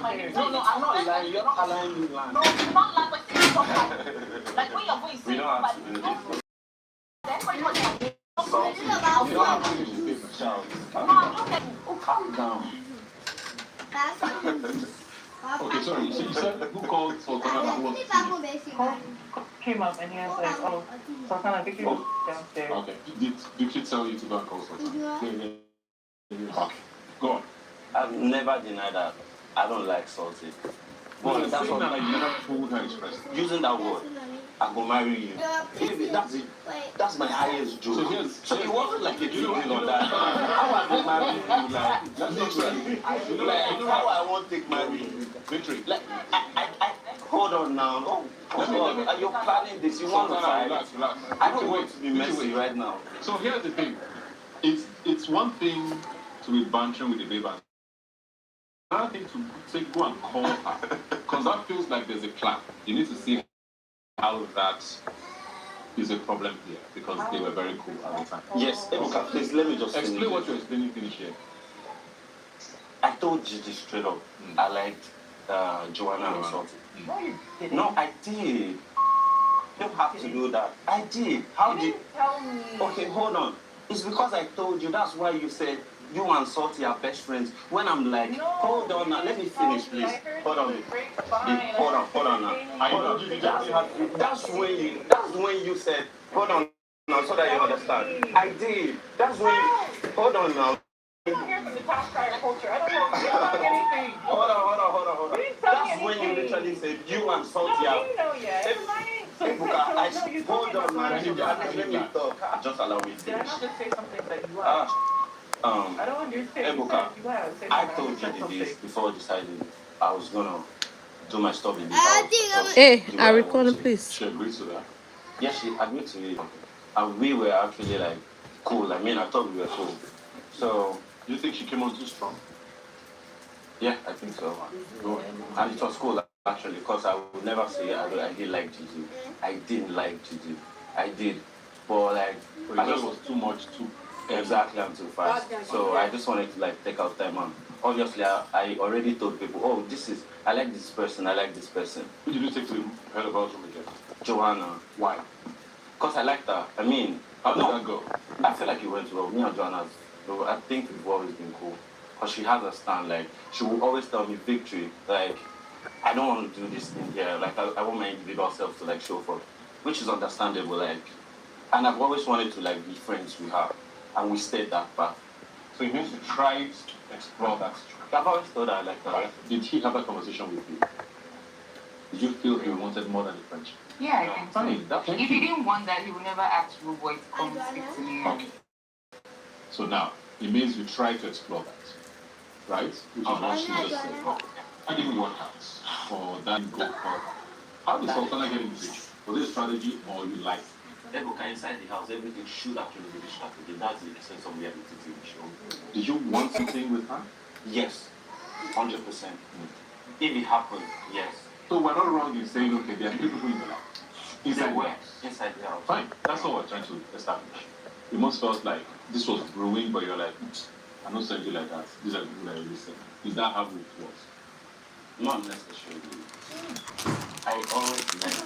No, I'm not lying. You're not allowing me lying. No, you're not lying, but it's not like when you're going to say nobody. Calm down. Okay, sorry. So you said who called Sultana who was Came up and he was like, oh, Sultana, Vicky was downstairs. Okay. Did she tell you to go and call Sultana? Okay. Go on. I've never denied that I don't like salty. But that's what I never told her expressly. Using that word, I go marry you. Baby, that's it. That's my highest joke. So it wasn't like a joke on that. How I go marry you? Like, how I won't take marry you? Victory. Like, I hold on now. Oh, God, you're planning this. You want to relax. I don't want to be messy right now. So here's the thing. It's one thing to be bantering with the baby. Another thing to say, go and call her. Because that feels like there's a clap. You need to see how that is a problem here. Because they were very cool at the time. Yes, Ebuka, please let me just explain what you're explaining, finish here. I told Gigi straight up, I liked Joanna and Salty. No, I did. You don't have to do that. I did. How did you tell me? Okay, hold on. It's because I told you. That's why you said you and Salty are best friends. When I'm like, no, hold on now, let me finish, please. Hold on. Hold on now. That's when you said, hold on now, so that you understand. I did. That's when you, hold on now. I'm here from the top side culture. I don't know anything. Hold on. That's when you literally said you and Salty are. No, you know yet. Hold on, man. Let me talk. Just allow me to Did I finish. not just say something that you are? I don't understand. Ebuka, I told you this before deciding I was gonna do my stuff in the house. Hey, I recall please. She agreed to that. Yes, she agreed to it. And we were actually like cool. I mean, I thought we were cool. So, you think she came on too strong? Yeah, I think so. And it was cool actually, because I would never say I didn't like Gigi. I didn't like Gigi. I did. But like, I just was too much too. Exactly, I'm too fast. So I just wanted to like take out time, and obviously I already told people, oh, I like this person, I like this person. Who did you take to the head of bathroom again? Joanna. Why? Because I liked her. I mean, how did that go? I feel like it went well. Me and Joanna, I think we've always been cool. Because she has a stand, like, she will always tell me, Victory, like, I don't want to do this thing here. Like, I want my individual self to like show for, which is understandable, like, and I've always wanted to like be friends with her. And we stayed that path. So you meant to try to explore that situation. I've always thought I like that. Did he have a conversation with you? Did you feel he wanted more than a friendship? Yeah, I think so. If he didn't want that, he would never ask Rude Boy to come speak to me. Okay. So now, it means you try to explore that, right? Which is what she just said. That didn't work out. Or that didn't go further. How did Sultana get into it? Was it a strategy or you liked it? Ebuka, inside the house, everything should actually be strategy. That's the essence of reality TV show. Did you want something with her? Yes, 100%. If it happened, yes. So we're not wrong in saying, okay, there are three people in the house. Inside the house. Inside the house. Fine. That's what we're trying to establish. You must felt like this was brewing, but you're like, I'm not saying you like that. These are the people that you listen. Is that how it was? Not necessarily. I always like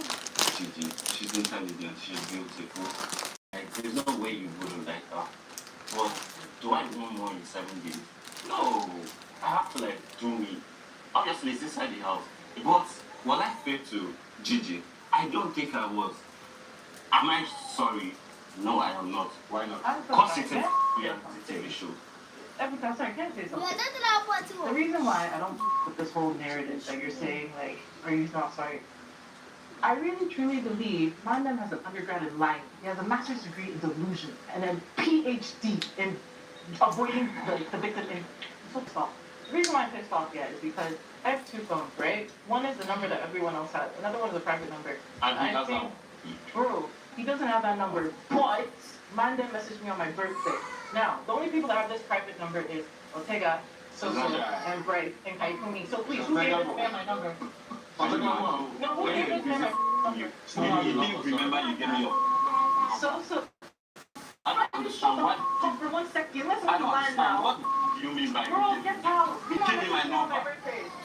Gigi. She's intelligent, she's beautiful. Like, there's no way you wouldn't like her. But do I do more in 7 days? No. I have to like do me. Obviously, it's inside the house. But when I failed to Gigi, I don't think I was. Am I sorry? No, I am not. Why not? Because it's a reality TV show. Ebuka, sorry, can I say something? The reason why I don't put this whole narrative that you're saying, like, are you not sorry? I really truly believe my man has an undergrad in life. He has a master's degree in delusion and a PhD in avoiding the victim in pissed off. The reason why I'm pissed off yet is because I have 2 phones, right? One is the number that everyone else has. Another one is a private number. And he has that. Bro, he doesn't have that number. But man then messaged me on my birthday. Now, the only people that have this private number is Ortega, Soso, and Bright, and Kaikumi. So please, who gave this man my number? No, who gave this man my number? You didn't remember you gave me your... So. I don't understand what... For 1 second, let's I don't move on understand. now. What do you mean by... Bro, get out. Give me my number.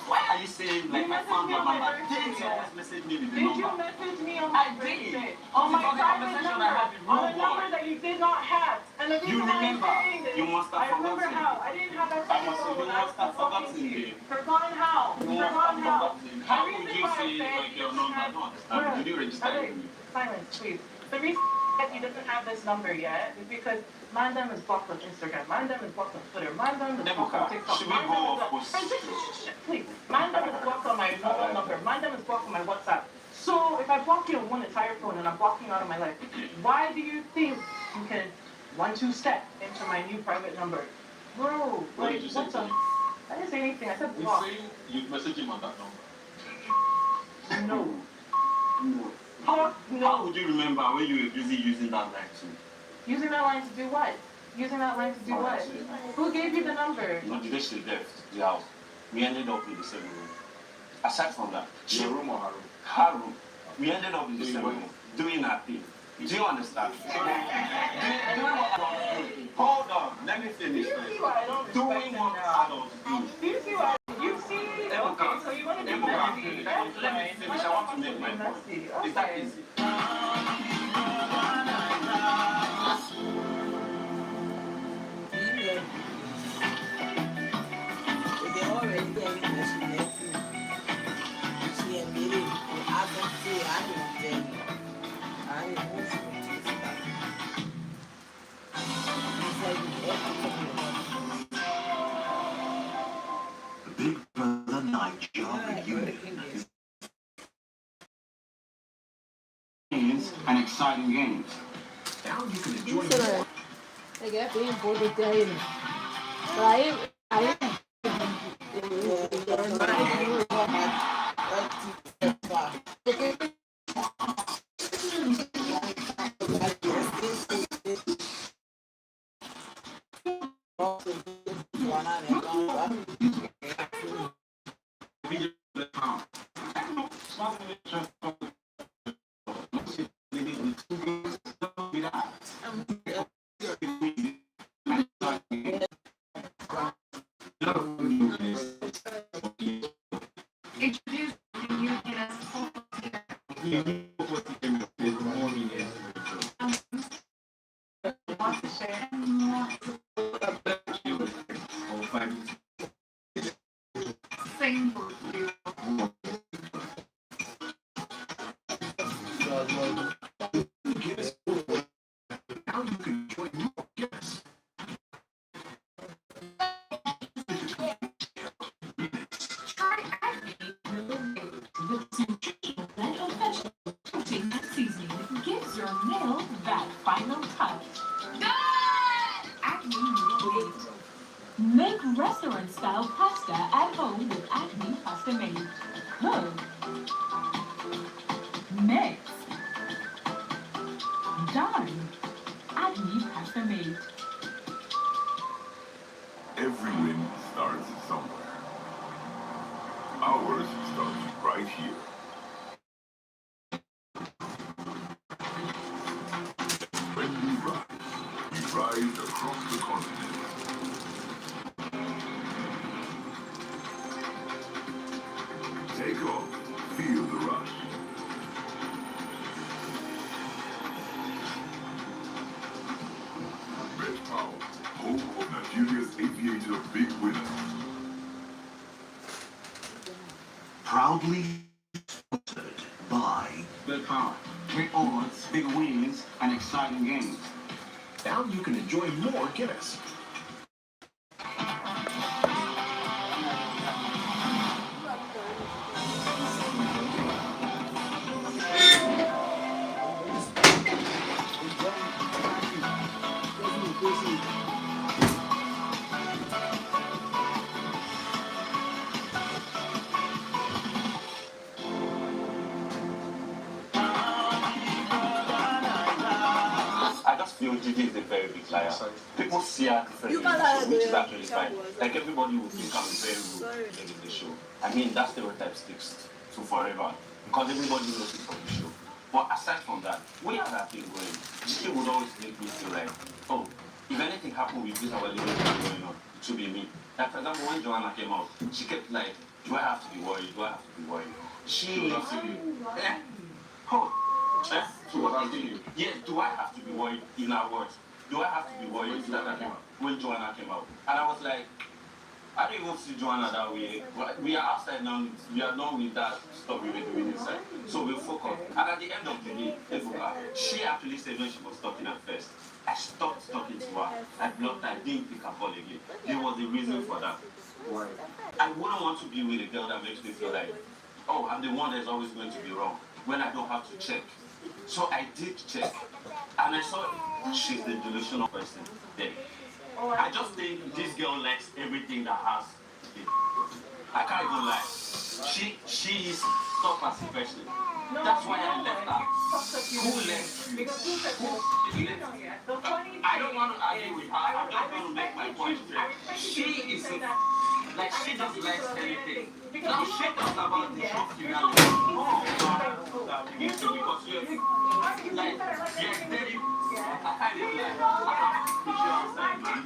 Why are you saying like I found your number. Didn't you always message me with the Did you number? message me on my birthday? On my Because the private conversation number. I had with On a you number was- that you did not have. And the You reason why I'm remember. saying this, You must have I remember forgotten. how. I didn't have that I must phone have- you when I must have was talking forgotten, to you. babe. Forgotten how? You must Forgotten have how? forgotten. How The would reason you why I say said like he your doesn't number? I have- don't understand. Did you register Okay, it with me? silence, please. The reason that he doesn't have this number yet is because Mandem is blocked on Instagram. Mandem is blocked on Twitter. Mandem is blocked on TikTok. Should we go off post? Please. Mandem is blocked on my mobile number. Mandem is blocked on my WhatsApp. So if I block you on one entire phone and I'm blocking you out of my life, why do you think you can 1-2 step into my new private number? Bro, What did you say what's to up? him? I didn't say anything. I said He's block. saying you'd message him on that number. No. No. How? How No. would you remember when you were busy using that line too? Using that line to do what? Using that line to do what? Who gave you the number? No, the day she left the house, we ended up in the same room. Aside from that, Your room or her room? her room, we ended up in the same room doing our thing. Do you understand? Hold on, let me finish. Do you see why I don't Doing respect him what now? adults do. Do you see why? You see? Okay, so you want to be messy. That's Let me fine. finish. I want to make my point. Messy. Is that Okay. easy? The Big Brother Bbnaija reunion is And exciting games. now you can enjoy Isso, peguei bem boa ideia. Aí Introduce the new guest. Want to share? Sing for you. now you can enjoy more guests. Try Acme with sensational dental vegetable protein and seasoning that gives your nail that final touch. Acme Made. Make restaurant-style pasta at home with Acme Pasta Made. Cook. Mix. Done. Acme Pasta Made. Every win starts somewhere. Ours starts right here. When we rise across the continent. Take off, feel the rush. Red Power, home of Nigeria's aviator big winners. Proudly sponsored by Good power, great odds, big wins, and exciting games. now you can enjoy more Guinness. I just feel Gigi is a very big liar. People see her differently, which is actually fine. Like everybody will think I'm very rude in the show. I mean, that stereotype sticks to forever because everybody knows it from the show. But aside from that, we have that thing going. Gigi would always make me feel like, oh, if anything happened with this our relationship going on, to be me. Like, for example, when Joanna came out, she kept like, do I have to be worried? Do I have to be worried? She was She was asking you. Yes, do I have to be worried in our words? Do I have to be worried when Joanna came out? And I was like, I don't even see Joanna that way. We are outside now. We are not with that stuff we were doing inside. So we'll focus. And at the end of the day, she actually said when she was talking at first, I stopped talking to her. I blocked her. I didn't pick her call again. There was a reason for that. I wouldn't want to be with a girl that makes me feel like, oh, I'm the one that's always going to be wrong when I don't have to check. So I did check. And I saw she's the delusional person then. I just think this girl likes everything that has it. I can't even lie. She is tough as a person. That's why I left her. Who left you? I don't want to argue with her. I'm just going to make my point straight. She is like she just likes anything. Now she talks about the show finale. Because you're like very. I can't even lie. I can't put you outside, man.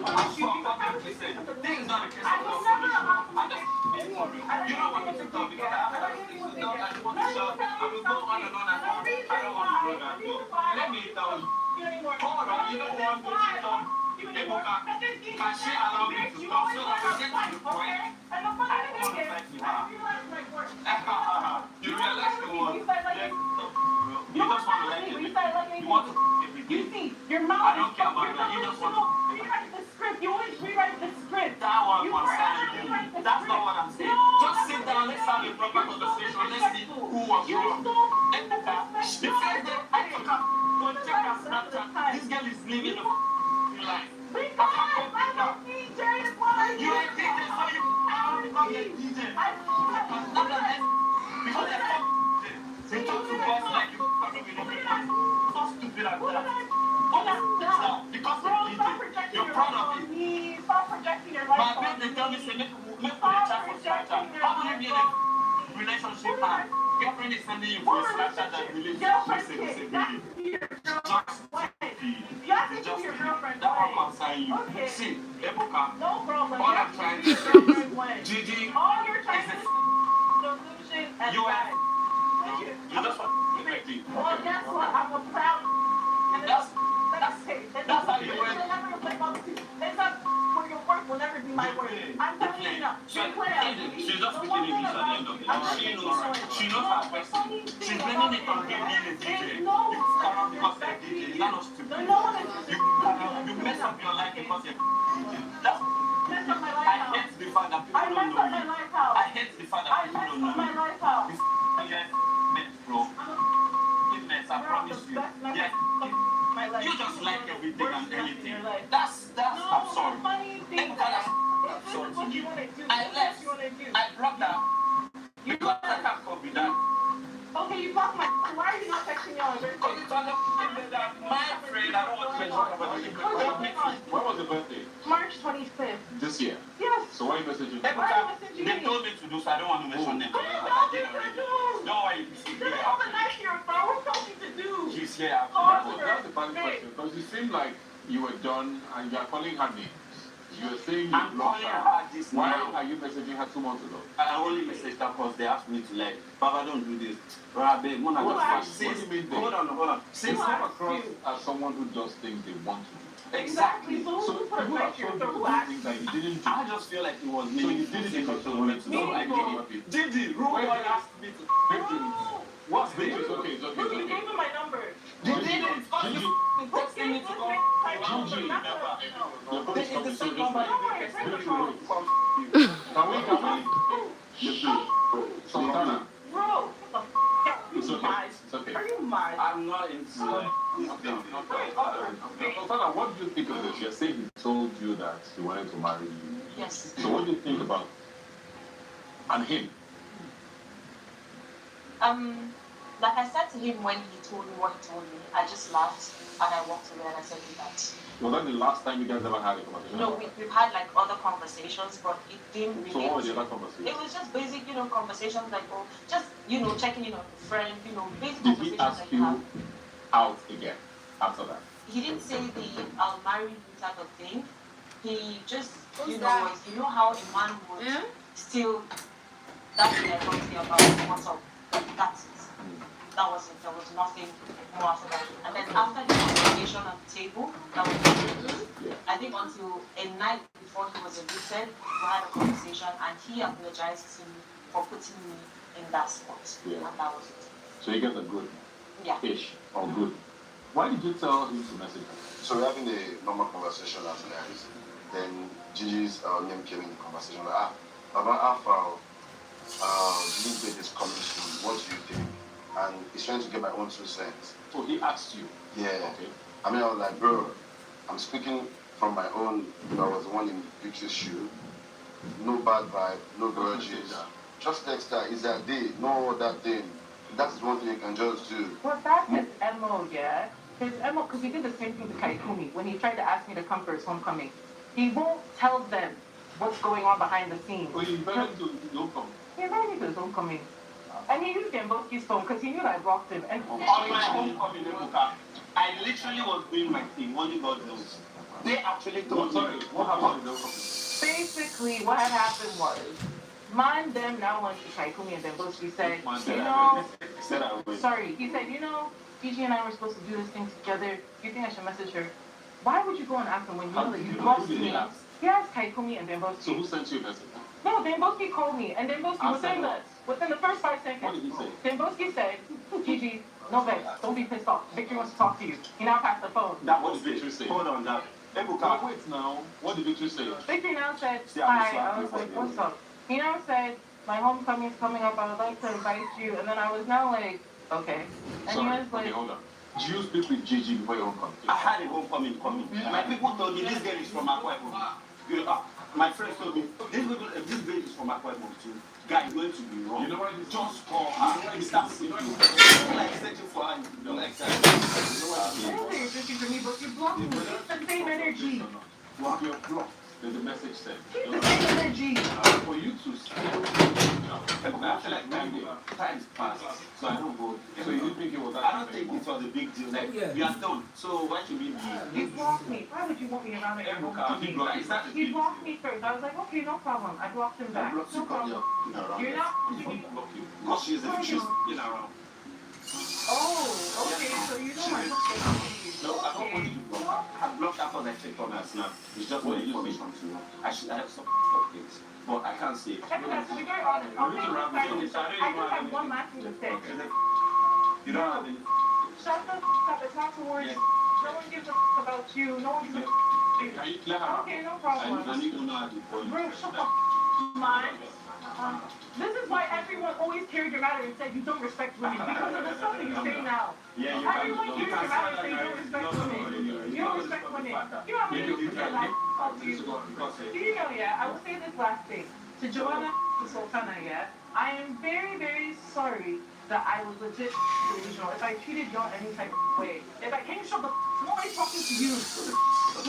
I'm sure 100%. This is not a case of confirmation. I'm just being for real. You don't want me to talk because I have other things to talk. I want to shout. I will go on and on and on. I don't want to go that low. Let me tell you. Hold on, you don't want me to talk. Ebuka, can she allow me to talk so that we get to the point? I don't want to fight with her. You realize the word. You just want to like it. You want to everything. I don't care about that. You just want to rewrite the script. You always rewrite the script. That one concerns you. That's not what I'm saying. Just sit down. Let's have a proper conversation. Let's see who was wrong. Ebuka, she said that I took her. Go check her Snapchat. This girl is living a life. You are a DJ, so you become a DJ. Because they talk to us like you can't even so stupid like that. Because of DJ, you're proud of it. Stop projecting your life. My babe, they tell me, say, make for the chat for Snapchat. How do you be in a relationship and girlfriend is sending you for a Snapchat and relationship? That one concern you. Okay. See, Ebuka, No problem. all I'm trying to say, Gigi, all you're trying is to solution and you bad. you just want to be like it. Well, guess what? I'm a proud. That's how you went. It's not for your work will never be my work. I'm telling you now. She's just speaking English at the end of the day. She knows her person. She's blaming it on being a DJ. You come out because you're a DJ. You're not stupid. You mess up your life because you're a DJ. I hate the fact that people don't know you. I hate the fact that people don't know you. Bro. I promise you. Yeah. You just like everything and anything. That's absurd. That's absurd to me. I left. I blocked her. Because I can't copy that. Okay, you blocked my. Why are you not texting me on my birthday? Because it's on my friend. I don't want to mention about When was the birthday? March 25th. This year. Yes. So why are you messaging? They told me to do so. I don't want to mention them. Don't worry. You're over next year, bro. What told you to do? She's here. Well, that's a valid question because you seem like you were done and you are calling her names. You were saying you I'm blocked calling her. her this Why now. are you messaging her 2 months ago? I only messaged her because they asked me to like, Papa, don't do this. Rabbi, Mona, What just do you mean? hold on. They come across as someone who does things they want to do. Exactly. So So who put a people are pressure? told So you who to do asked things you? that you didn't do. I just feel like it was So you meaningful did it thing because to you me wanted to to do. know. I did it. Did it? Rude boy asked me to. What's It's this? okay, it's okay, Look, you it's gave okay. him my number. You did it. Because you texted me to go. Gigi, your phone is It's the coming, so same just number wait. you texted me from. Can we? Sultana, Bro, what the f***? it's You okay, mad? it's okay. Are you mad? I'm not into like this thing. Sultana, what do you think of this? You're saying he told you that he wanted to marry you. Yes. So what do you think about and him? Like I said to him when he told me what he told me, I just laughed and I walked away and I said that. Was that the last time you guys ever had a conversation? No, we've had like other conversations, but it didn't really. So what was the other conversation? It was just basic, conversations like, oh, just, checking in on a friend, basic Did conversations he ask that you have. out again after that? He didn't say the I'll marry you type of thing, he just, Who's you know, that? was, you know how a man would Yeah? still, that's the authority about what's up. That's it. That was it. There was nothing more after that. And then after the conversation on the table, that was it. I think until a night before he was evicted, we had a conversation and he apologized to me for putting me in that spot. Yeah. And that was it. So you guys are good. Yeah. Ish. Or good. Why did you tell him to message her? So we're having a normal conversation as guys. Then Gigi's name came in the conversation. Like, Baba Alpha, Gigi is coming soon. What do you think? And he's trying to get my own 2 cents. So he asked you? Yeah. Okay. I mean, I was like, bro, I'm speaking from my own, I was the one in Victor's shoe. No bad vibe, no grudges. Just text her, it's that day, no other thing. That's one thing you can just do. Well, that's his MO, yeah. His MO, because he did the same thing to Kaikumi when he tried to ask me to come for his homecoming. He won't tell them what's going on behind the scenes. Oh, you invited him to the homecoming? He invited me to his homecoming. And he used Gamboski's phone because he knew that I blocked him. And On my homecoming, Ebuka, I literally was doing my thing, only God knows. They actually told me. What happened in the homecoming? basically what had happened was, man them now went to Kaikumi and Gamboski said, sorry, he said, Gigi and I were supposed to do this thing together. Do you think I should message her? Why would you go and ask him when you know that you blocked me? He asked Kaikumi and Gamboski. So who sent you a message? No, Gamboski called me, and Gamboski within the first 5 seconds. What did he say? Gamboski said, Gigi, no vex, don't be pissed off. Victor wants to talk to you. He now passed the phone. What did Victor say? Hold on, that. Ebuka, wait now. What did Victor say? Victor now said, hi. I was like, what's up? He now said, my homecoming is coming up. I would like to invite you. And then I was now like, okay. And Sorry, he was like, okay, hold on. Did you speak with Gigi before your homecoming? I had a homecoming coming. My people told me this girl is from Akwa Ibom. My friends told me this girl is from Akwa Ibom too. Guy, going to be wrong. You know what? Just call her. Start seeing you. Like searching for her. You don't like that. You know what I mean? you're searching for me, but you blocked me. Keep the same energy. Well, you're blocked. There's a message sent. Keep the same energy. For you to still, I feel like time's passed, so I don't go. so you didn't think it was that? I don't think it was a big deal. Like, we are done. So why should we be? You blocked me. Why would you want me around at your homecoming? Is that the He big blocked me first. I was like, okay, no problem. I blocked him back. No problem. You're not. Because she's been around. Oh, okay. So you know my homecoming. No, I don't want you to block. I have blocked her because I checked on her snap. It's just for information to know. I should have some things. But I can't say. Everyone, to be very honest, I'll say this side. I just have one last thing to say. You don't have any. Shut the f up. It's not towards. No one gives a f about you. No one gives a f about you. Can you let her? Okay, no problem. I need to know how to call you. Bro, shut the f mind. This is why everyone always carried your matter and said you don't respect women, because of the stuff that you say now. Yeah, you Everyone carried your matter and said you don't respect women. You don't respect women. You know how many people that I talk to you? Do you know, yeah, I will say this last thing. To Joanna, the Sultana, yeah, I am very, very sorry that I was legit delusional. If I treated you in any type of way. If I came shut the nobody's talking to you.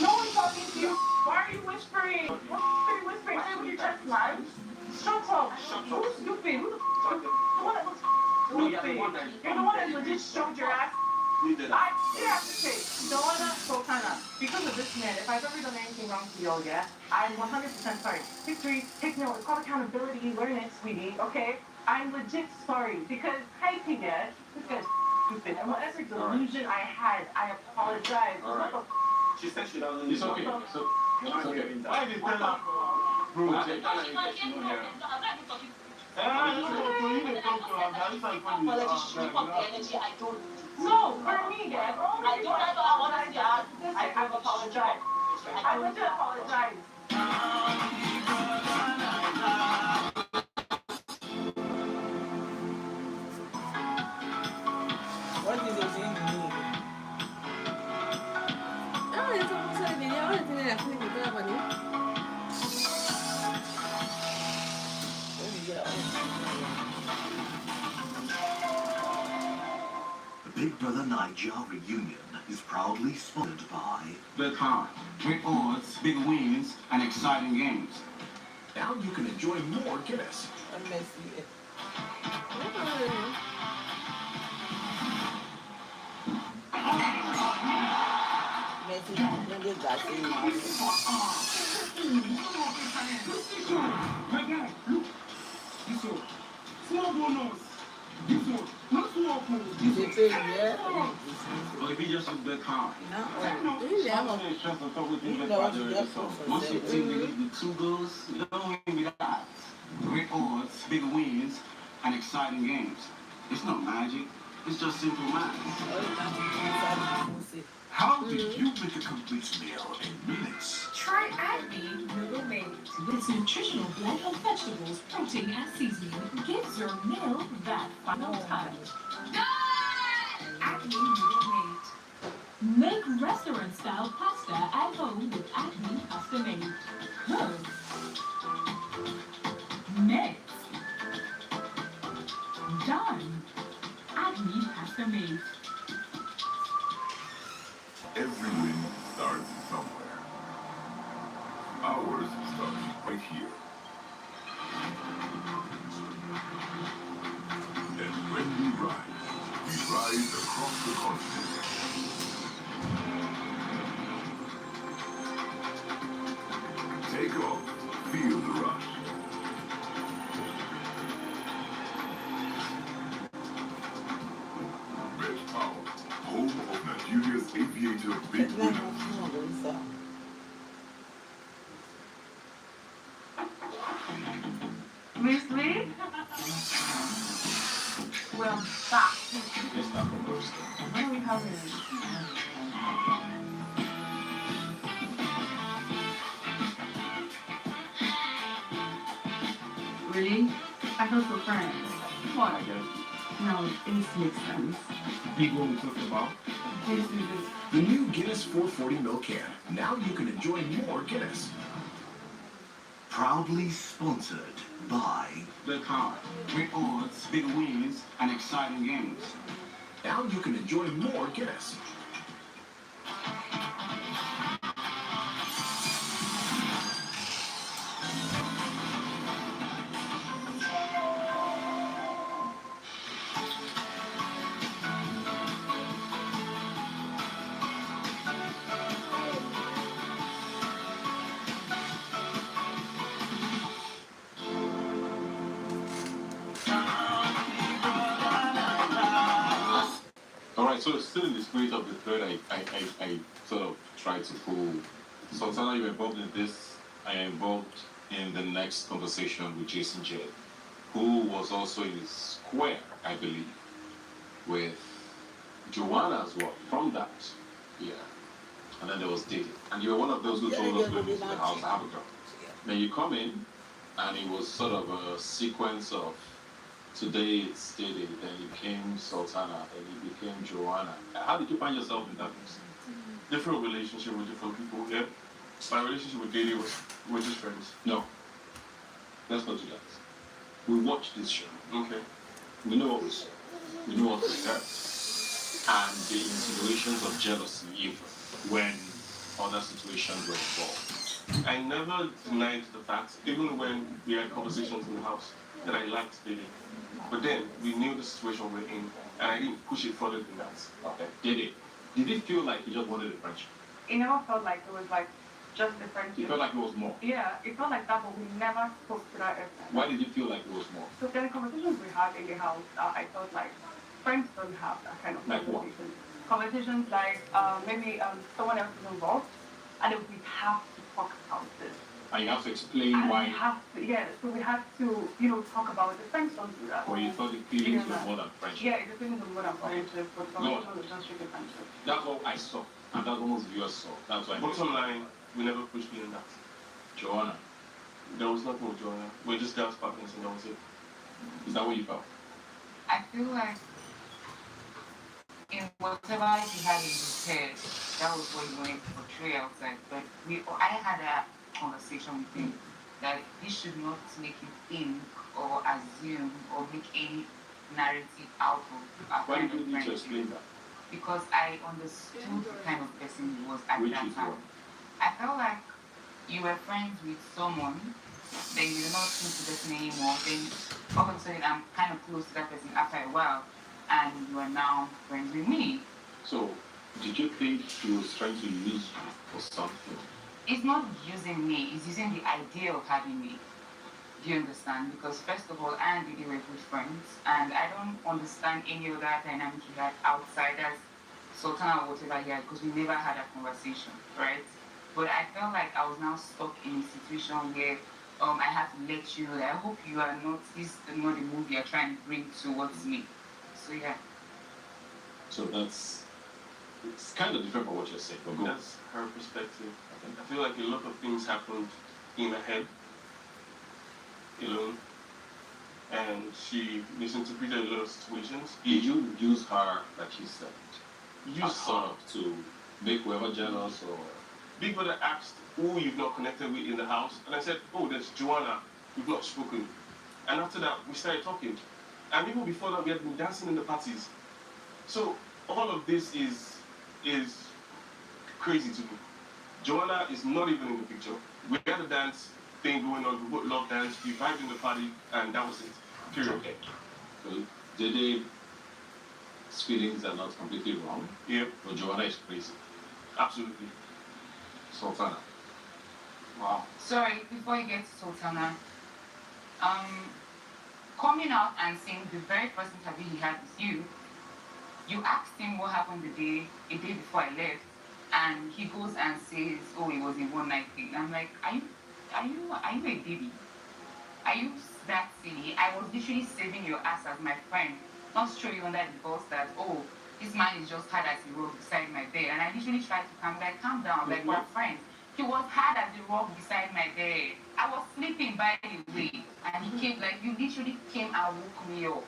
No one's talking to you. Why are you whispering? What are you whispering? Say with your chest live. Shut up. Who's stupid? Who the f***? The one that looks stupid. You're the one that legit showed your ass. I have to say, Joanna Sultana, because of this man, if I've ever done anything wrong to y'all, yeah, I'm 100% sorry. History, take note. It's called accountability. Learn it, sweetie, okay? I'm legit sorry because, hey, yeah, this guy's stupid. And whatever delusion I had, I apologize. Alright. She said she doesn't. It's okay. So, it's okay. Why did you tell her? Bro, But the relationship of the energy, I don't need. No, for me, yeah. I don't ever, I want to say, I've apologized. I legit apologize. What is it saying to me? Ah, eu tô pensando em olha, tem a clima que leva ali. The Big Brother Bbnaija reunion is proudly sponsored by Bet hard, win odds, big wins, and exciting games. Now you can enjoy more Guinness. Messi. My guy, look. This one. Small bonus. This one. Not too awful. This one. Or if you just look back hard. Once your team leads the 2 goals, you don't win with that. Great odds, big wins, and exciting games. It's not magic. It's just simple math. How did you make a complete meal in minutes? Try Acme Noodle Made. Its nutritional blend of vegetables, protein, and seasoning gives your meal that final touch. Acme Noodle Made. Make restaurant-style pasta at home with Acme Pasta Made. Cook. Mix. Done. Acme Pasta Made. Every win starts somewhere. Ours starts right here. And when we rise across the continent. Take off, feel the rush. Bet Power, home of Nigeria's aviator big winners. Miss Lee? Well, stop. Let's start from those. When are we having it? Really? I feel so friends. What? I guess. No, it makes sense. Big one we talked about. This is this. The new Guinness 440 milk can. Now you can enjoy more Guinness. Proudly sponsored by Work hard, great odds, big wins, and exciting games. Now you can enjoy more Guinness. Alright, so still in the spirit of the thread, I sort of tried to pull. Sultana, you're involved in this. I am involved in the next conversation with Jason J, who was also in the square, I believe, with Joanna as well, from that. Yeah. And then there was Diddy. And you were one of those who told us going into the house, I have a girl. Then you come in, and it was sort of a sequence of today it's Diddy, then you became Sultana, then you became Joanna. How did you find yourself in that mix? Different relationship with different people. Yeah. My relationship with Diddy was we're just friends. No. Let's not do that. We watched this show. Okay. We know what we saw. We know what we heard. And the insinuations of jealousy even when other situations were involved. I never denied the fact, even when we had conversations in the house, that I liked Diddy. But then we knew the situation we're in, and I didn't push it further than that. Okay. Did it feel like you just wanted a friendship? It never felt like it was like just a friendship. You felt like it was more? Yeah, it felt like that, but we never spoke to that extent. Why did you feel like it was more? So the conversations we had in the house, I felt like friends don't have that kind of Like what? conversation. Conversations like maybe someone else is involved, and then we have to talk about this. And you have to explain And why. we have to, yeah, so we have to, talk about it. Friends don't do that. Or you thought the feelings were more than friendship. Yeah, the feelings are more than friendship, but conversations are just strictly friendship. That's what I saw. And that's what most viewers saw. That's why. Bottom line, we never pushed beyond that. Joanna, There was nothing with Joanna. We're just dance partners, and that was it. is that what you felt? I feel like in whatever he had in his head, that was what he wanted to portray outside. But I had a conversation with him that he should not make it think or assume or make any narrative out of our Why kind did of you need to friendship. explain that? Because I understood the kind of person he was at Which that is time. what? I felt like you were friends with someone, then you're not close to the person anymore, then all of a sudden I'm kind of close to that person after a while, and you are now friends with me. So, Did you think he was trying to use you for something? It's not using me, it's using the idea of having me. Do you understand? Because first of all, I and Didi were good friends, and I don't understand any other dynamic he had outside as Sultan or whatever he had, because we never had a conversation, right? But I felt like I was now stuck in a situation where I have to let you know that I hope you are not, this is not the move you're trying to bring towards me. So yeah. So that's, it's kind of different from what you're saying, but go. That's her perspective. I feel like a lot of things happened in her head, alone, and she misinterpreted a lot of situations. Did you use her, like you said, Use sort of to make whoever jealous or? Big Brother asked who you've not connected with in the house, and I said, oh, there's Joanna, we've not spoken. And after that, we started talking. And even before that, we had been dancing in the parties. So all of this is crazy to me. Joanna is not even in the picture. We had a dance thing going on, we both love dance, we vibed in the party, and that was it. Period. Okay. So JD's feelings are not completely wrong. Yep. But Joanna is crazy. Absolutely. Sultana. Wow. Sorry, before you get to Sultana, coming out and saying the very first interview he had with you, you asked him what happened a day before I left, and he goes and says, oh, it was a one-night thing. I'm like, are you a baby? Are you that silly? I was literally saving your ass as my friend, not throw you under the bus that, oh, this man is just hard as a rock beside my bed. And I literally tried to calm down, like we're friends. He was hard as a rock beside my bed. I was sleeping, by the way, and he came, like, you literally came and woke me up.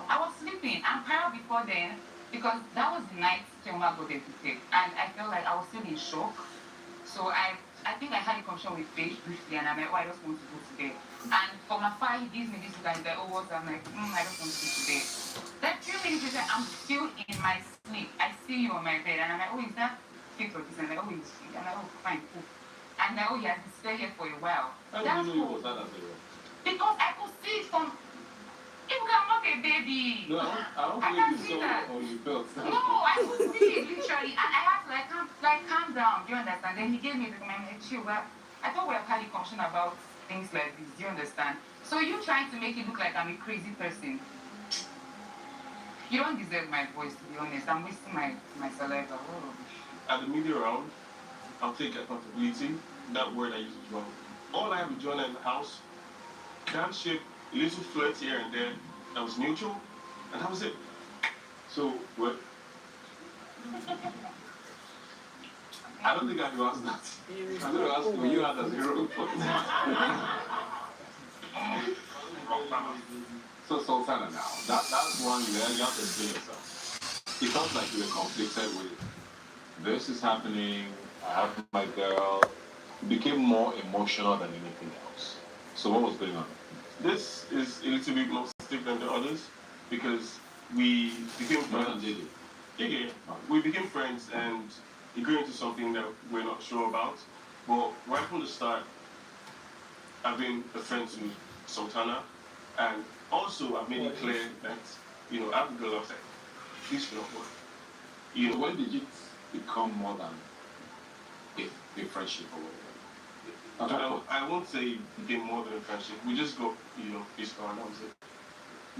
I was sleeping. I'm proud before then, because that was the night Tioma got evicted, and I felt like I was still in shock. So I think I had a conversation with Paige briefly, and I'm like, oh, I just want to go to bed. And from afar, he gives me this look, and he's like, oh, what's that? I'm like, I just want to go to bed. Then few minutes later, I'm still in my sleep. I see you on my bed, and I'm like, oh, is that fit or this? And I'm like, oh, it's fit. I'm like, oh, fine, cool. And like, oh, he has been staying here for a while. How That's do you know cool. it was that as a rock? Because I could see it from. You can mock a baby. No, I can don't see believe that. so, or you felt. No, I could see it literally, and I had to calm down. Do you understand? Then he gave me the command, chill. Well, I thought we have had a conversation about things like this. Do you understand? So you trying to make it look like I'm a crazy person. You don't deserve my voice, to be honest. I'm wasting my saliva. Oh. At the media round, I'll take accountability. That word I use is wrong. All I have with Joanna in the house, dance ship, a little flirt here and there, that was neutral, and that was it. So, what? I don't think I can ask that. I'm going to ask you, you had a 0 point. So Sultana now, that's one you have to explain yourself. It felt like you were conflicted with, this is happening, I have my girl. It became more emotional than anything else. So what was going on? This is a little bit more stiff than the others because we became friends. Yeah. We became friends and agreed into something that we're not sure about. But right from the start, I've been a friend to Sultana, and also I've made it clear that, I have a girl outside. This will not work. When did it become more than a friendship or whatever? I won't say it became more than a friendship. We just got, physical, and that was it.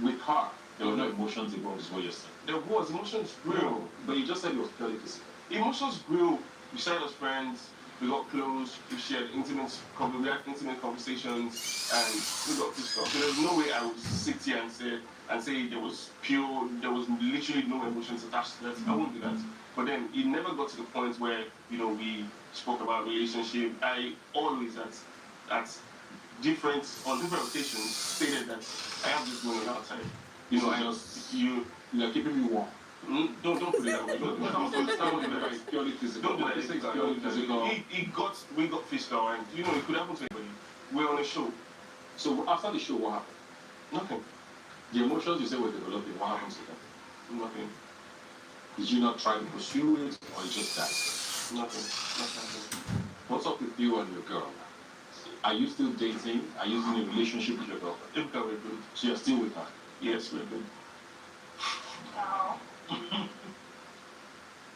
With her, there were no emotions involved, is what you're saying. There was. Emotions grew. But you just said it was purely physical. Emotions grew. We started as friends. We got close. We shared intimate conversations, and we got physical. So there's no way I would sit here and say there was literally no emotions attached to that. I won't do that. But then it never got to the point where, we spoke about relationship. I always on different occasions stated that I have this woman outside. You're keeping me warm. Don't put it that way. Don't do that. It's purely physical. Don't do that. It's purely physical. We got physical, and it could happen to anybody. We're on a show. So after the show, what happened? Nothing. The emotions you say were developing, what happens to them? Nothing. Did you not try to pursue it, or it just died? Nothing. What's up with you and your girl? Are you still dating? Are you in a relationship with your girlfriend? We're good. So you're still with her? Yes, we're good. No.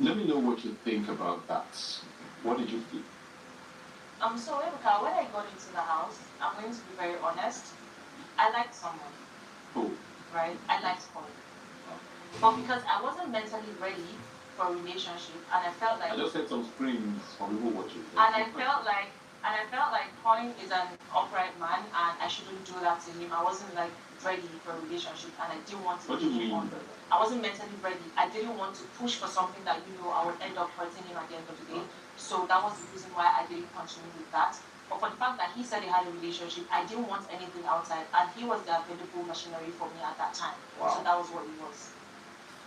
Let me know what you think about that. What did you feel? So Ebuka, when I got into the house, I'm going to be very honest. I liked someone. Who? Right? I liked Colin. But because I wasn't mentally ready for a relationship, and I felt like I just heard some screams from people watching. And I felt like Colin is an upright man, and I shouldn't do that to him. I wasn't like ready for a relationship, and I didn't want to. What do you mean? I wasn't mentally ready. I didn't want to push for something that I would end up hurting him at the end of the day. So that was the reason why I didn't continue with that. But for the fact that he said he had a relationship, I didn't want anything outside, and he was the available machinery for me at that time. Wow. So that was what it was.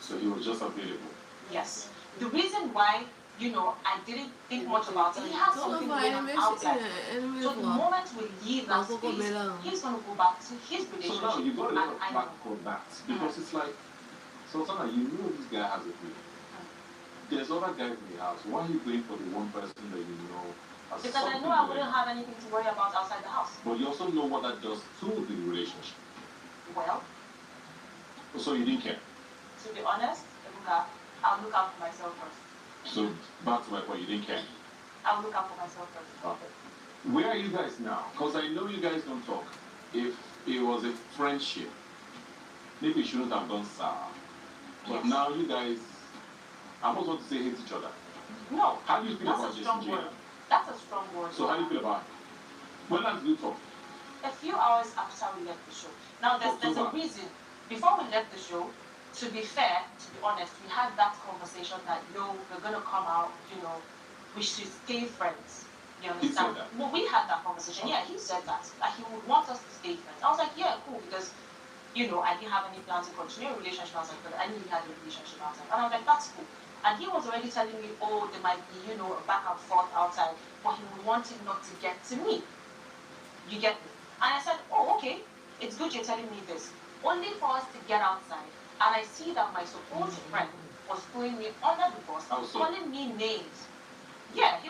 So he was just available. Yes. The reason why, I didn't think much about it. He has something going on outside. So the moment we leave that space, he's going to go back to his relationship. So now you got to and I back for that. Because it's like, Sultana, you know this guy has a feeling. There's other guys in the house. Why are you going for the one person that you know has because something I know I wouldn't have anything to worry about outside the house. But you also know what that does to the relationship. Well. So you didn't care? To be honest, I'll look out for myself first. So back to my point, you didn't care? I'll look out for myself first. Okay. Where are you guys now? Because I know you guys don't talk. If it was a friendship, maybe you shouldn't have done sour. But now you guys, I almost want to say hate each other. No. How do you feel about Jason J? That's a strong word. So how do you feel about it? When last did you talk? A few hours after we left the show. Now there's a reason. Before we left the show, to be fair, to be honest, we had that conversation that, we're going to come out, we should stay friends. You understand? He said that? Well, we had that conversation. Yeah, he said that. That he would want us to stay friends. I was like, yeah, cool, because, I didn't have any plans to continue a relationship outside, but I knew we had a relationship outside. And I was like, that's cool. And he was already telling me, oh, there might be, a back and forth outside, but he would want it not to get to me. You get me? And I said, oh, okay, it's good you're telling me this. Only for us to get outside. And I see that my supposed friend was throwing me under the bus, calling me names. Yeah, he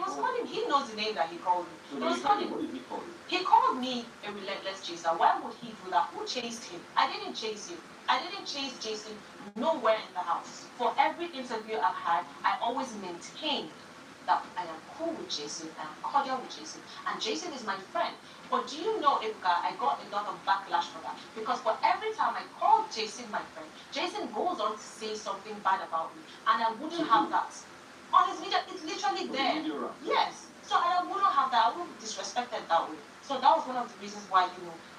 knows the name that he called me. So what did he call you? He called me a relentless chaser. Why would he do that? Who chased him? I didn't chase him. I didn't chase Jason nowhere in the house. For every interview I've had, I always maintained that I am cool with Jason, I am cordial with Jason, and Jason is my friend. But do you know, Ebuka, I got a lot of backlash for that. Because for every time I call Jason my friend, Jason goes on to say something bad about me. And I wouldn't have that. On his media, it's literally there. Yes. So I wouldn't have that. I wouldn't be disrespected that way. So that was one of the reasons why,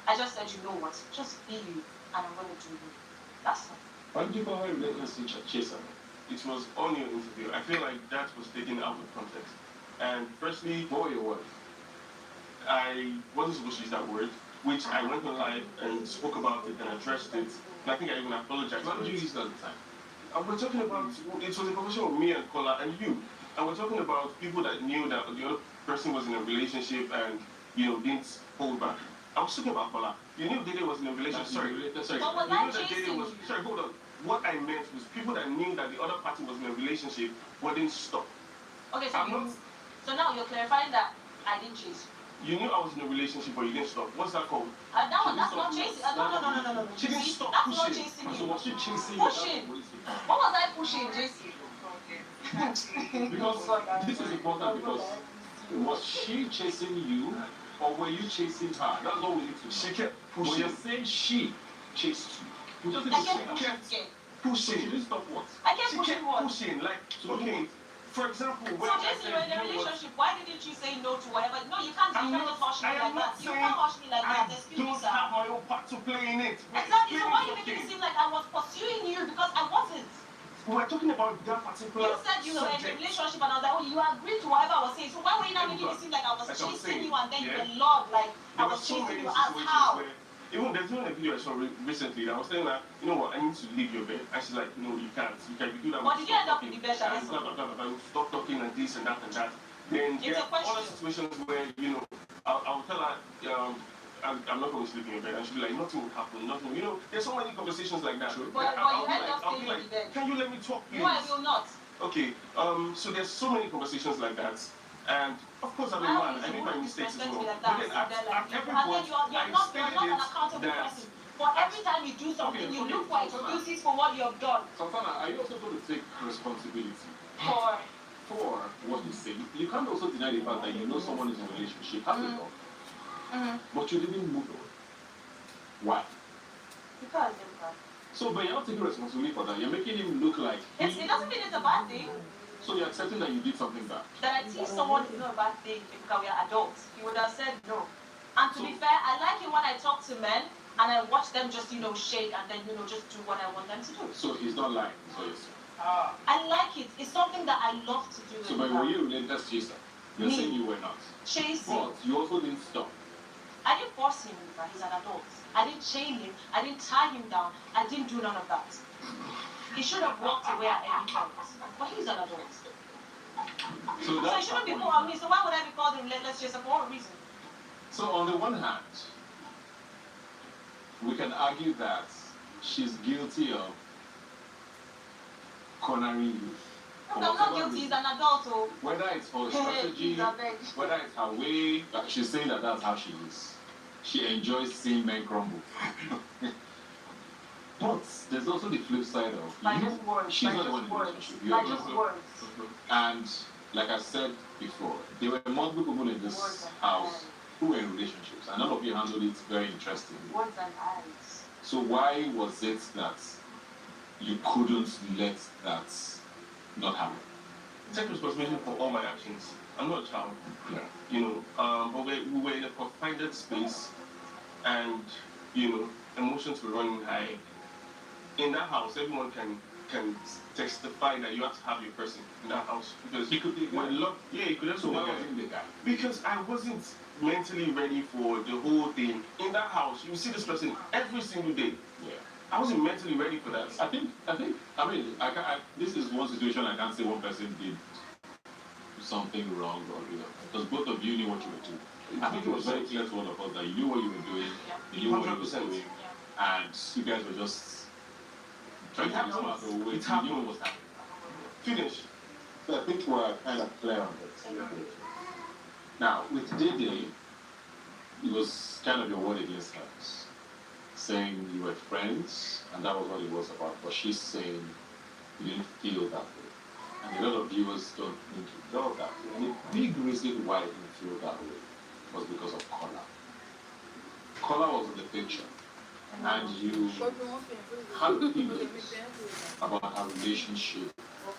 I just said, you know what, just be you, and I'm going to do you. That's all. Why did you call her a relentless chaser? It was on your interview. I feel like that was taken out of context. And firstly, what were your words? I wasn't supposed to use that word, which I went on live and spoke about it and addressed it. And I think I even apologized. Why did you use that at the time? And we're talking about, it was a conversation with me and Kola and you. And we're talking about people that knew that the other person was in a relationship and, didn't hold back. I was talking about Kola. You knew Dede was in a relationship. Sorry. You knew that Dede was, sorry, hold on. What I meant was people that knew that the other party was in a relationship wouldn't stop. Okay, so now you're clarifying that I didn't chase you. You knew I was in a relationship, but you didn't stop. What's that called? That's not chasing. No. She didn't stop That's pushing. not chasing you. So was she chasing Pushing. What was I pushing, JC? Because this is important because was she chasing you or were you chasing her? That's what we need to know. She kept When pushing. you're saying she chased you, we just need I to say kept that. pushing. So she didn't stop what? I kept She pushing kept what? pushing. Like, okay, for example, So when I Jason, said, you're in a relationship. Why didn't you say no to whatever? No, you can't hush me like that. You can't hush me like that. Excuse me, don't sir. have my own part to play in it. Exactly. So why are you making it seem like I was pursuing you because I wasn't? We're talking about that particular You said you were in a subject. relationship and I was like, oh, you agreed to whatever I was saying. So why were you not making it seem like I was chasing you and then you were loved like I There were was so chasing many you as situations how? where there's even a video I saw recently that I was telling her, you know what, I need to leave your bed. And she's like, no, you can't. You can do that. But did you end up in the bed? And blah, blah, blah, blah, blah. Stop talking and this and that and that. Then It's there a are other question. situations where, I'll tell her, I'm not going to sleep in your bed. And she'll be like, nothing will happen, nothing. There's so many conversations like that. But you end up staying in the bed. Can you let me talk, please? No, I will not. Okay, so there's so many conversations like that. And of course, I'm a man. I make my mistakes as well. But then at every point, I stated it that But every time you do something, you look for excuses for what you have done. Santana, are you also going to take responsibility For what you say? You can't also deny the fact that you know someone is in a relationship, has a dog, but you didn't move on. Why? because they can. So, but you're not taking responsibility for that. You're making him look like It doesn't mean it's a bad thing. So you're accepting that you did something bad. That I teach someone is not a bad thing because we are adults. You would have said no. And to be fair, I like it when I talk to men and I watch them just, shake and then, just do what I want them to do. So he's not lying, so it's I like it. It's something that I love to do. So, but were you related to chaser? You're saying you were not. Chasing. But you also didn't stop. I didn't force him, but he's an adult. I didn't chain him. I didn't tie him down. I didn't do none of that. He should have walked away at any point. But he's an adult. So he shouldn't be put on me. So why would I be called him let's chaser for what reason? So on the one hand, we can argue that she's guilty of cornering you. I'm not guilty, he's an adult. Oh. Whether it's her strategy, whether it's her way, she's saying that that's how she is. She enjoys seeing men crumble. But there's also the flip side of she's not the one in the relationship. And like I said before, there were multiple people in this house who were in relationships, and none of you handled it very interestingly. Words and eyes. So why was it that you couldn't let that not happen? Take responsibility for all my actions. I'm not a child. Yeah. But we were in a confined space, and emotions were running high. In that house, everyone can testify that you have to have your person in that house because he could be he could also be the guy. Because I wasn't mentally ready for the whole thing. In that house, you see this person every single day. Yeah. I wasn't mentally ready for that. This is one situation I can't say one person did something wrong or because both of you knew what you were doing. I think it was very clear to all of us that you knew what you were doing, you knew what you were doing, and you guys were just trying to be smart. So you knew what was happening. Finish. So I think we're kind of clear on that. Now, with Dede, it was kind of your word against hers, saying you were friends, and that was what it was about. But she's saying you didn't feel that way. And a lot of viewers don't think you felt that way. And the big reason why you didn't feel that way was because of Kola. Kola was in the picture, and you had feelings about her relationship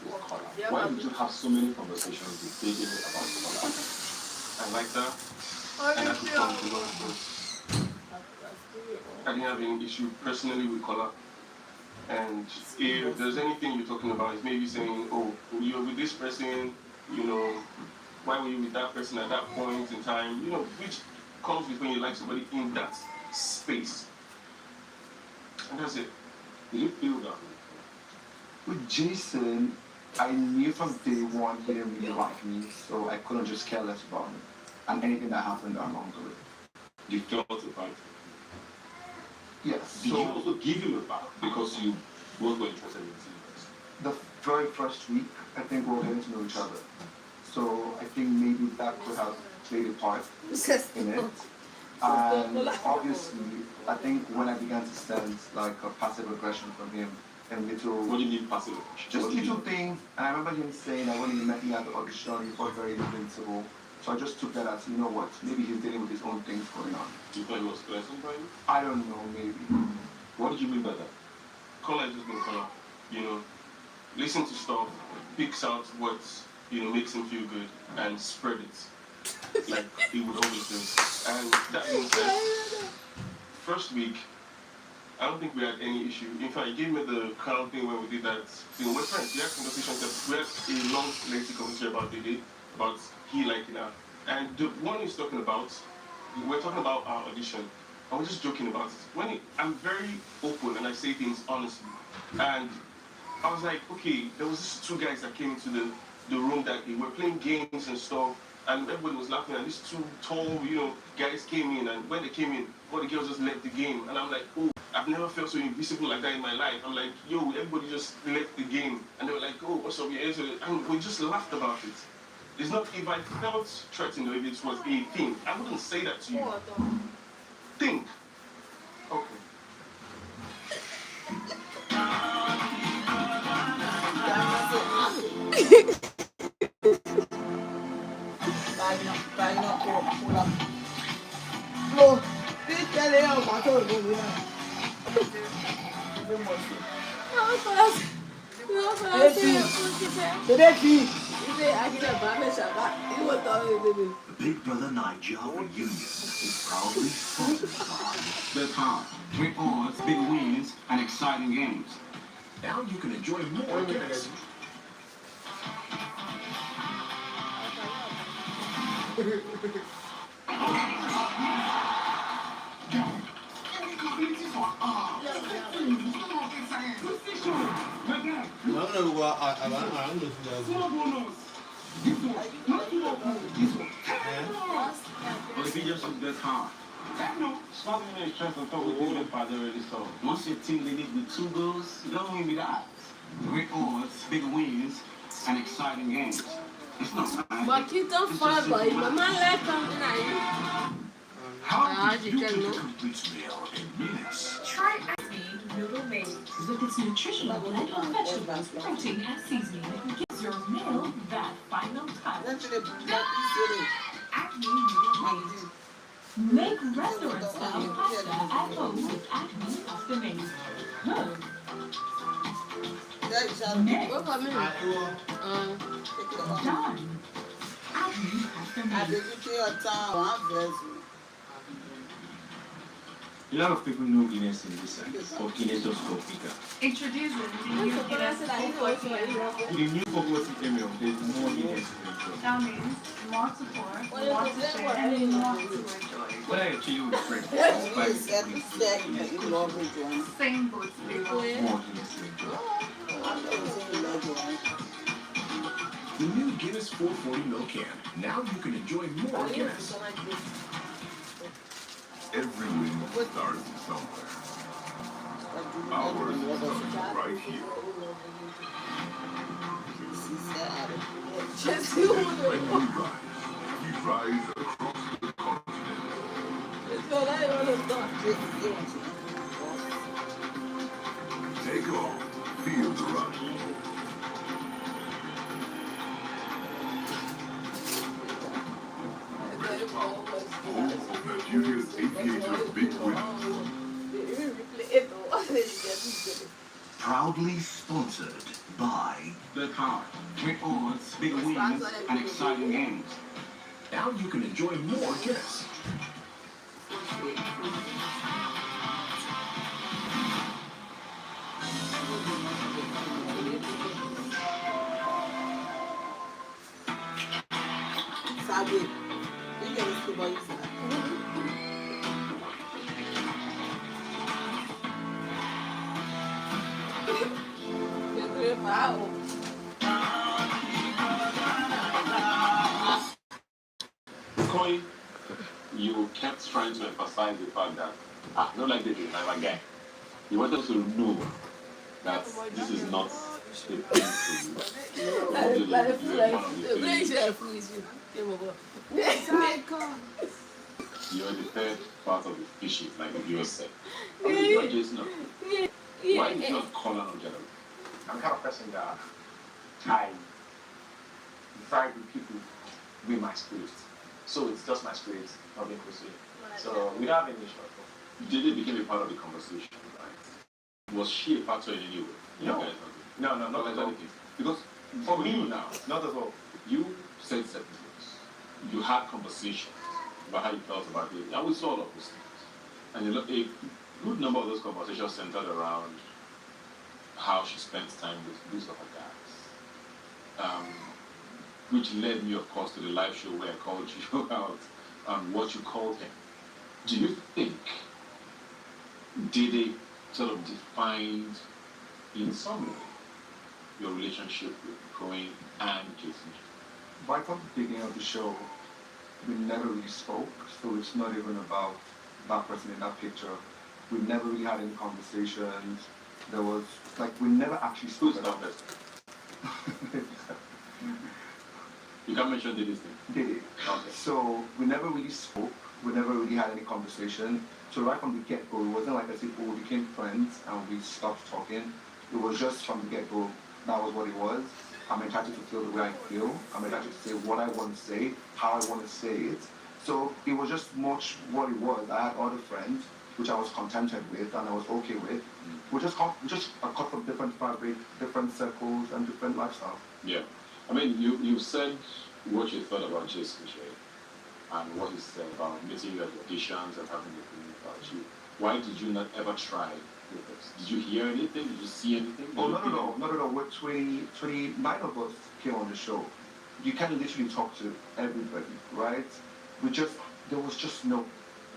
with Kola. Why did you have so many conversations with Dede about Kola? I like that. And I could come to love. I didn't have any issue personally with Kola. And if there's anything you're talking about, it's maybe saying, oh, you're with this person, why were you with that person at that point in time, which comes with when you like somebody in that space. And that's it. Did you feel that? With Jason, I knew from day one he didn't really like me, so I couldn't just care less about him and anything that happened along the way. You felt it right? Yes. Did you also give him a back because you both were interested in seeing the very first week, I think we were getting to know each other. So I think maybe that could have played a part in it. And obviously, I think when I began to sense like a passive aggression from him and little... What do you mean passive aggression? Just little things. And I remember him saying that when he met me at the audition, he felt very invincible. So I just took that as, you know what, maybe he's dealing with his own things going on. Do you thought he was flirting by you? I don't know, maybe. What did you mean by that? Kola just been Kola. Listen to stuff, picks out what, makes him feel good and spread it. Like he would always do. And that being said, first week, I don't think we had any issue. In fact, he gave me the crown thing when we did that thing. We're friends. We had conversations. We had a long, lengthy conversation about the day, about he liking her. And the one he's talking about, we're talking about our audition. And we're just joking about it. I'm very open and I say things honestly. And I was like, okay, there was these two guys that came into the room that they were playing games and stuff. And everybody was laughing, and these two tall, guys came in, and when they came in, all the girls just left the game. And I'm like, oh, I've never felt so invisible like that in my life. I'm like, yo, everybody just left the game. And they were like, oh, what's up, yeah? And we just laughed about it. It's not, if I felt threatened or if it was a thing, I wouldn't say that to you. Think. Okay. Big Brother Niger reunion is proudly sponsored by Best hard, quick odds, big wins, and exciting games. Now you can enjoy more Guinness. Or if you just look that hard. Smart women is trying to talk with you about the already solved. Once your team leads with 2 goals, you don't win with that. Great odds, big wins, and exciting games. It's not bad. But you don't follow, but man like something like you. How do you get a complete meal in minutes? Try Acme Noodle Made. With its nutritional blend of vegetables, protein, and seasoning, gives your meal that final touch. Acme Noodle Made. Make restaurant-style pasta at home with Acme Pasta Made. Good. Next. Done. Acme Pasta Made. A lot of people know Guinness in this sense, or Guinness or Coca. Introducing the new Guinness 440. The new Coca came out, there's more Guinness to enjoy. That means more support, more to share, and more to enjoy. What I actually would friends, Same boat flavor. more Guinness to enjoy. The new Guinness 440 milk can. Now you can enjoy more Guinness. Every win starts somewhere. Ours starts right here. When we rise across the continent. Take off, feel the rush. Home of Nigeria's aviator big win. proudly sponsored by Best hard, quick odds, big wins, and exciting games. Now you can enjoy more Guinness. Coin, you kept trying to emphasize the fact that, not like this, I'm a guy. You wanted us to know that this is not a thing for you. You're the third part of the species, like the viewer said. Why is not calling on general? I'm the kind of person that I vibe with people with my spirit. So it's just my spirit, not being close to it. So we don't have any issue. Did became a part of the conversation, right? Was she a factor in any way? No. No, not at all. Because For me now, not at all. you said certain things. You had conversations about how you felt about it. And we saw all of those things. And a good number of those conversations centered around how she spent time with those other guys. Which led me, of course, to the live show where I called you out on what you called him. Do you think Dede sort of defined in some way your relationship with Cohen and Jason? Right from the beginning of the show, we never really spoke, so it's not even about that person in that picture. We never really had any conversations. There was, we never actually spoke about this. You can't mention Dede's name. Dede. Okay. So we never really spoke. We never really had any conversation. So right from the get-go, it wasn't like I said, we became friends and we stopped talking. It was just from the get-go, that was what it was. I'm entitled to feel the way I feel. I'm entitled to say what I want to say, how I want to say it. So it was just much what it was. I had other friends, which I was contented with and I was okay with. We're just a couple of different fabric, different circles, and different lifestyles. Yeah. I mean, you said what you thought about Jason Jay and what he said about meeting you at auditions and having a opinion about you. Why did you not ever try with this? Did you hear anything? Did you see anything? Oh, no. We're 29 of us came on the show. You can't literally talk to everybody, right? There was just no,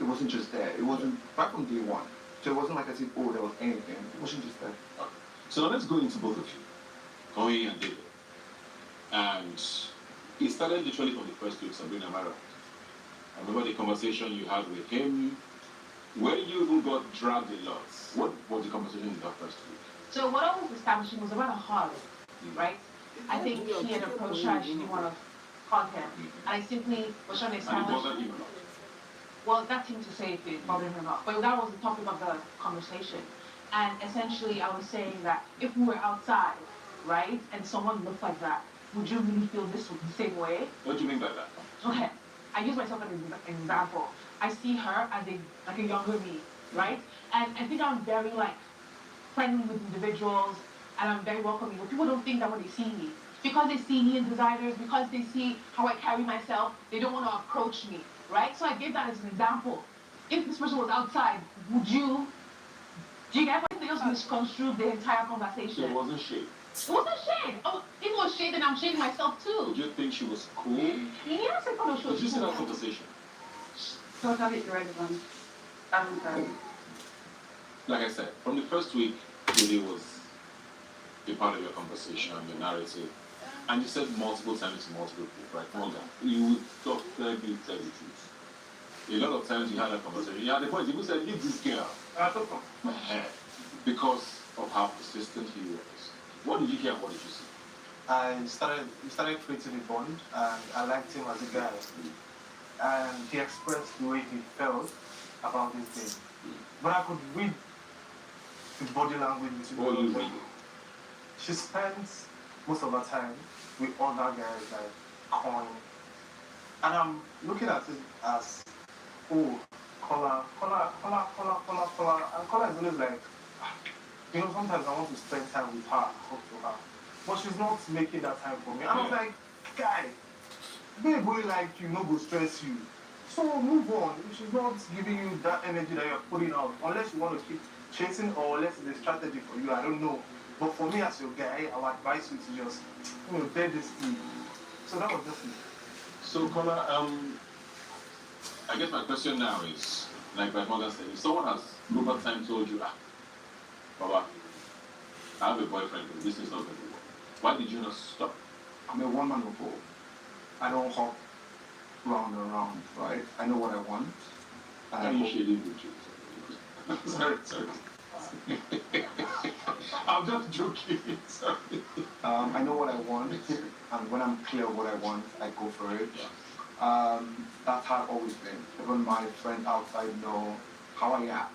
it wasn't just there. It wasn't, right from day one. So it wasn't like I said, oh, there was anything. It wasn't just there. Okay. So now let's go into both of you. Going and David. And it started literally from the first week, Sabrina Mara. I remember the conversation you had with him, where you even got dragged a lot. What was the conversation in that first week? So what I was establishing was about a hard, right? I think he had approached her, she didn't want to hug him. And I simply was trying to establish... And it bothered him a lot? Well, that's him to say if it bothered him or not. But that was the topic of the conversation. And essentially, I was saying that if we were outside, right, and someone looked like that, would you really feel this the same way? What do you mean by that? Okay, I use myself as an example. I see her as a younger me, right? And I think I'm very friendly with individuals, and I'm very welcoming. But people don't think that when they see me. Because they see me in designers, because they see how I carry myself, they don't want to approach me, right? So I gave that as an example. If this person was outside, do you get what else misconstrued the entire conversation? So it wasn't shade? It wasn't shade. Oh, if it was shade, then I'm shading myself too. Did you think she was cool? Yes, I thought she was cool. Did you see that conversation? Totally irrelevant. Like I said, from the first week, Julie was a part of your conversation, your narrative. And you said multiple times to multiple people, right? Morgan, you would talk tell the truth. A lot of times you had a conversation. You had the point, you said, leave this girl. Because of how persistent he was. What did you hear and what did you see? We started creating a bond, and I liked him as a guy. And he expressed the way he felt about this thing. But I could read his body language between what you read? She spends most of her time with other guys like Coin. And I'm looking at it as, oh, Kola. And Kola is always like, sometimes I want to spend time with her, talk to her. But she's not making that time for me. And I was like, guy, babe, boy, go stress you. So move on. If she's not giving you that energy that you're putting out, unless you want to keep chasing or unless it's a strategy for you, I don't know. But for me as your guy, I would advise you to just, bear this thing. So that was just it. So, Kola, I guess my question now is, like my mother said, if someone has over time told you, Baba, I have a boyfriend, but this is not going to work. Why did you not stop? I'm a one-man before. I don't hop round and round, right? I know what I want. Are you shading with you? Sorry. I'm just joking. Sorry. I know what I want, and when I'm clear what I want, I go for it. That's how I've always been. Even my friends outside know how I am.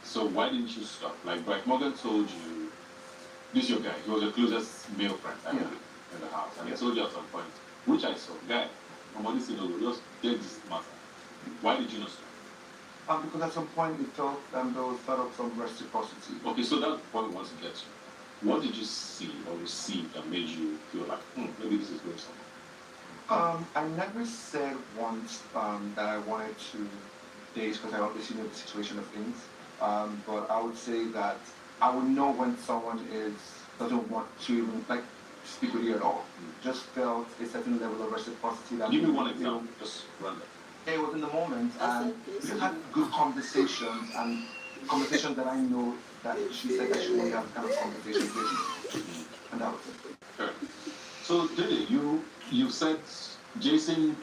So why didn't you stop? Like Bright Morgan told you, this is your guy. He was your closest male friend in the house, and he told you at some point, which I saw, guy, I'm only saying, just get this matter. Why did you not stop? Because at some point it felt there was sort of some reciprocity. Okay, so that's what we want to get to. What did you see or receive that made you feel like, maybe this is going somewhere? I never said once that I wanted to date because I obviously know the situation of things. But I would say that I would know when someone doesn't want to even speak with you at all. Just felt a certain level of reciprocity. That give me one example, just random. It was in the moment, and we just had good conversations, and conversations that I know that she said that she wanted to have kind of conversations with me. And that was it. Okay. So, Diddy, you said Jason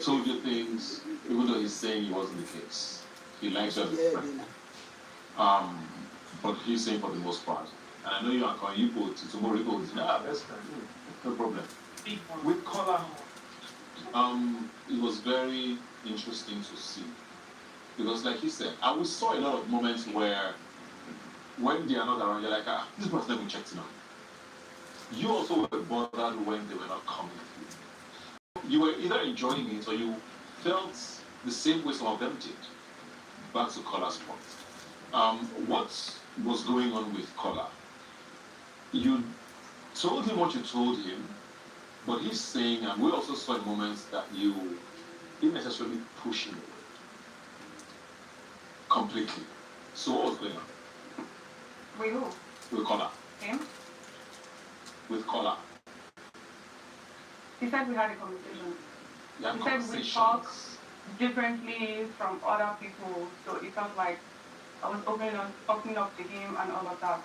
told you things, even though he's saying it wasn't the case. He likes you as a friend. But he's saying for the most part. And I know you are calling you to tomorrow, you go, best friend, no problem. With Kola, it was very interesting to see. Because like you said, we saw a lot of moments where when they are not around, you're like, this person never checked in on. You also were bothered when they were not coming through. You were either enjoying it or you felt the same way some of them did. Back to Kola's point. What was going on with Kola? You told him what you told him, but he's saying, and we also saw in moments that you didn't necessarily push him completely. So what was going on? With who? With Kola. Him? With Kola. He said we had a conversation. You had He said we talk differently from other people, so it felt like I was opening up to him and all of that.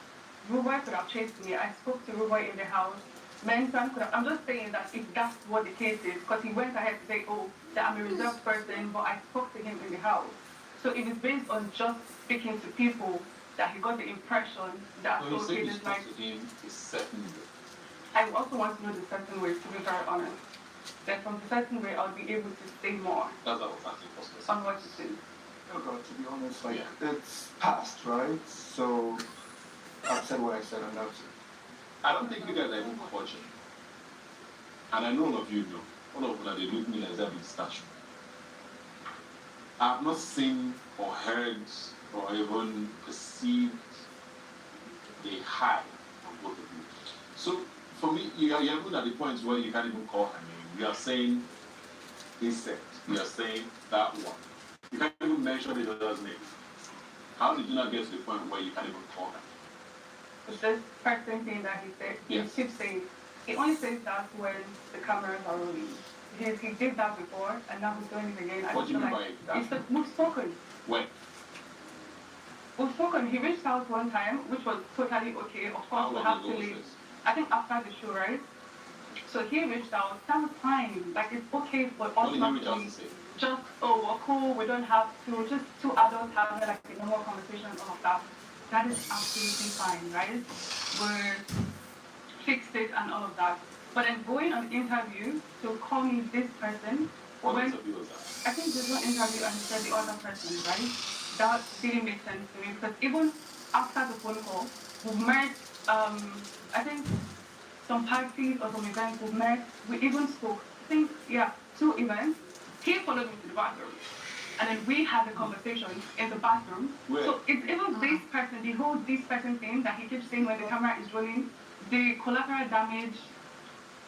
Ruboy could have chased me. I spoke to Ruboy in the house. Mensan could have. I'm just saying that if that's what the case is, because he went ahead to say, oh, that I'm a reserved person, but I spoke to him in the house. So if it's based on just speaking to people, that he got the impression that so okay, you it's like. to him a certain way. I also want to know the certain way, to be very honest. Then from the certain way, I'll be able to say more. That's what I was asking for specific. On what to say. Oh God, to be honest, like, it's past, right? So, I've said what I said, and that's it. I don't think you guys are even coaching. And I know all of you know. All of them, they look at me like they're in statue. I have not seen or heard or even perceived the high of both of you. So, for me, you're even at the point where you can't even call her name. You are saying this set. You are saying that one. You can't even mention the other's name. How did you not get to the point where you can't even call her? It's this person thing that he said. Yes. He keeps saying, he only says that when the cameras are rolling. He did that before, and now he's doing it again. What do you mean by that? It's we've spoken. When? We've spoken. He reached out one time, which was totally okay. Of course, we have to leave. I think after the show, right? So he reached out. That was fine. Like, it's okay for us not to leave. Just, oh, we're cool, we don't have to, just two adults having like a normal conversation and all of that. That is absolutely fine, right? We're fixed it and all of that. But then going on the interview to call me this person, what interview was that? I think there's one interview and he said the other person, right? That didn't make sense to me because even after the phone call, we met, I think some parties or some events we met, we even spoke, I think, yeah, 2 events. He followed me to the bathroom. And then we had a conversation in the bathroom. Where? So it's even this person, the whole this person thing that he keeps saying when the camera is rolling, the collateral damage,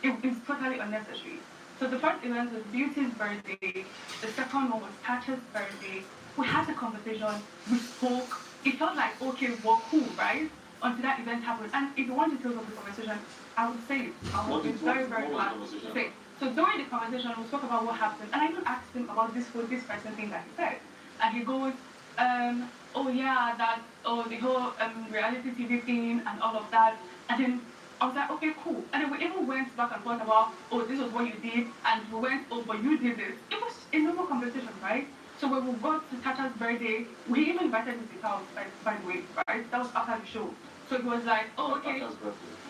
it is totally unnecessary. So the first event was Beauty's birthday. The second one was Tasha's birthday. We had a conversation, we spoke. It felt like, okay, we're cool, right? Until that event happened. And if you want details of the conversation, I would say it. I would be very, very glad to say it. So during the conversation, we spoke about what happened, and I even asked him about this person thing that he said, and he goes, oh yeah, that, oh the whole reality TV thing and all of that, and then I was like, okay, cool, and then we even went back and forth about, oh this was what you did, and we went, oh but you did this. It was a normal conversation, right? So when we got to Tata's birthday, we even invited him to his house, like, by the way, right? That was after the show. So it was like, oh okay.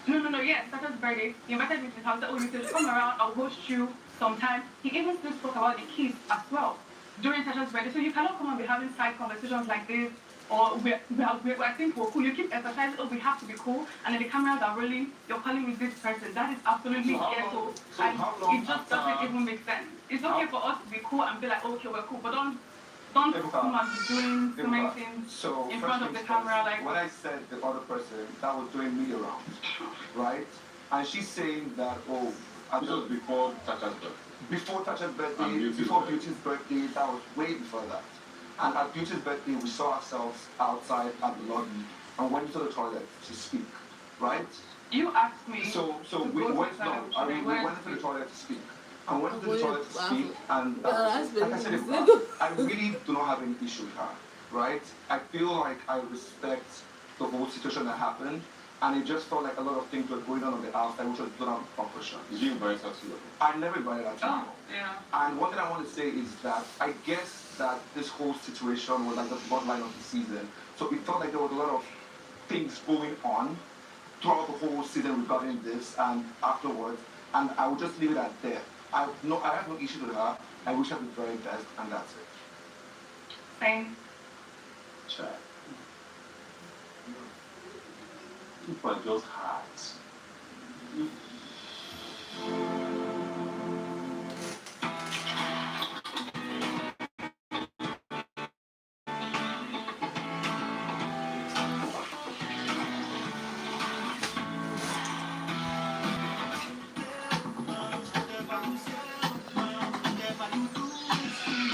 No, yes, Tata's birthday. He invited me to his house, said, oh, you can come around, I'll host you sometime. He even still spoke about the kids as well during Tata's birthday. So you cannot come and be having side conversations like this, or I think we're cool. You keep emphasizing, oh, we have to be cool, and then the cameras are rolling, you're calling me this person. That is absolutely ghetto. And it just doesn't even make sense. It's okay for us to be cool and be like, okay, we're cool, but don't come and be doing so many things in front of the camera. Like, when I said the other person, that was doing media rounds, right? And she's saying that, oh, this was before Tasha's birthday. Before Tasha's birthday, before Beauty's birthday, that was way before that. And at Beauty's birthday, we saw ourselves outside at the lobby and went to the toilet to speak, right? You asked me. So we went to the toilet to speak. I went to the toilet to speak, and like I said, I really do not have any issue with her, right? I feel like I respect the whole situation that happened, and it just felt like a lot of things were going on the outside, which was done on purpose. Did you invite her to your home? I never invited her to my home. Yeah. And one thing I want to say is that I guess that this whole situation was like the bloodline of the season, so it felt like there was a lot of things going on throughout the whole season regarding this and afterwards, and I would just leave it at there. I have no issue with her. I wish her the very best, and that's it. Same. Chat. People are just hard.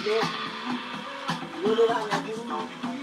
Yo le daña